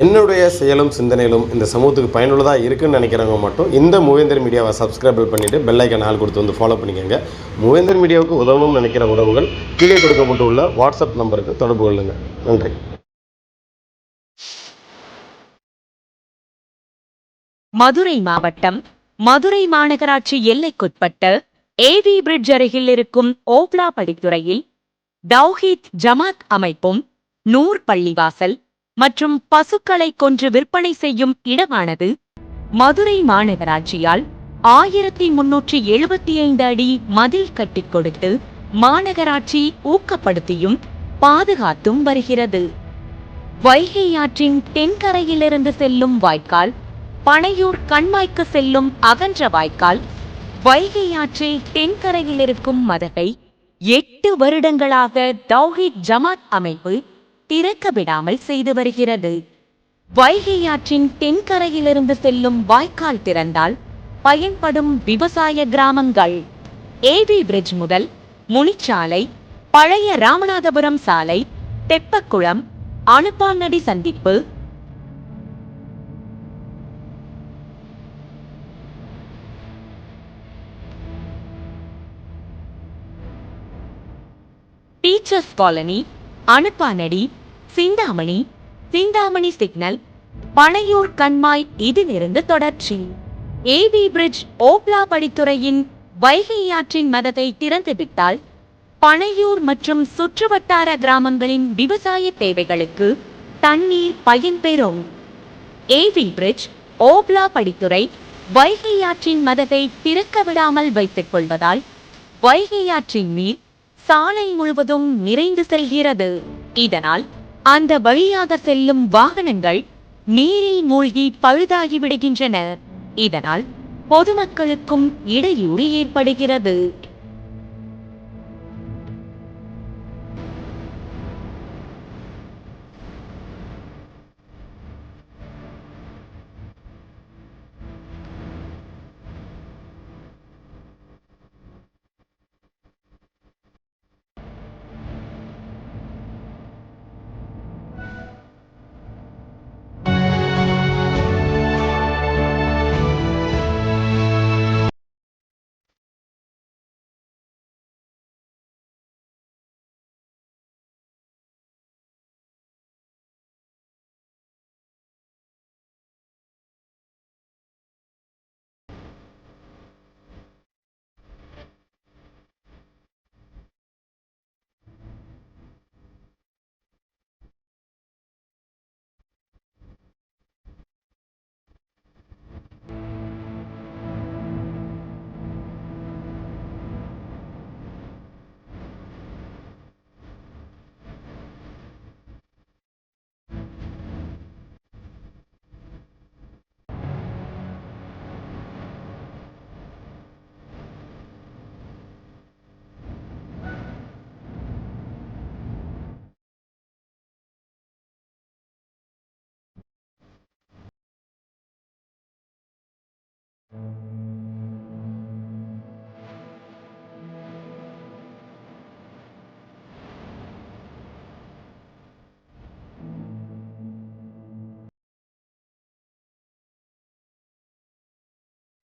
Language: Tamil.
என்னுடைய செயலும் சிந்தனையிலும் இந்த சமூகத்துக்கு பயனுள்ளதாக இருக்குன்னு நினைக்கிறவங்க மட்டும் இந்த மூவேந்தர் மீடியாவை சப்ஸ்கிரைப் பண்ணிவிட்டு பெல் ஐக்கான் ஆல் கொடுத்து வந்து ஃபாலோ பண்ணிக்கோங்க. மூவேந்தர் மீடியாவுக்கு உதவணும்னு நினைக்கிற உறவுகள் கீழே கொடுக்கப்பட்டுள்ள வாட்ஸ்அப் நம்பருக்கு தொடர்பு கொள்ளுங்கள். நன்றி. மதுரை மாவட்டம் மதுரை மாநகராட்சி எல்லைக்குட்பட்ட ஏவி பிரிட்ஜ் அருகில் இருக்கும் ஓப்லா படித்துறையில் தௌஹீத் ஜமாத் அமைப்பும் நூர் பள்ளிவாசல் மற்றும் பசுக்களை கொன்று விற்பனை செய்யும் இடமானது மதுரை மாநகராட்சியால் 1375 அடி மதில் கட்டிக் கொடுத்து மாநகராட்சி ஊக்கப்படுத்தியும் பாதுகாத்தும் வருகிறது. வைகை ஆற்றின் தென்கரையிலிருந்து செல்லும் வாய்க்கால், பனையூர் கண்மாய்க்கு செல்லும் அகன்ற வாய்க்கால், வைகை ஆற்றில் தென்கரையில் இருக்கும் மதகை 8 வருடங்களாக தௌஹீத் ஜமாத் அமைப்பு திறக்க விடாமல் செய்து வருகிறது. வைகை ஆற்றின் தென்கரையிலிருந்து செல்லும் வாய்க்கால் திறந்தால் பயன்படும் விவசாய கிராமங்கள் ஏவி பிரிட்ஜ் முதல் முனிச்சாலை, பழைய ராமநாதபுரம் சாலை, தெப்பக்குளம், அனுப்பானடி சந்திப்பு, teachers colony, Anuppanadi, Chinthamani signal, Panaiyur கண்மாய் இதிலிருந்து தொடர்ச்சி. ஏவி பிரிட்ஜ் ஓப்லா படித்துறையின் வைகை ஆற்றின் மதத்தை திறந்துவிட்டால் பனையூர் மற்றும் சுற்றுவட்டார கிராமங்களின் விவசாய தேவைகளுக்கு தண்ணீர் பயன்பெறும். ஏவி பிரிட்ஜ் ஓப்லா படித்துறை வைகை ஆற்றின் மதத்தை திறக்க விடாமல் வைத்துக் கொள்வதால் வைகை ஆற்றின் நீர் சாலை முழுவதும் நிறைந்து செல்கிறது. இதனால் அந்த வழியாக செல்லும் வாகனங்கள் நீரில் மூழ்கி பழுதாகி விடுகின்றன. இதனால் பொதுமக்களுக்கும் இடையூறு ஏற்படுகிறது.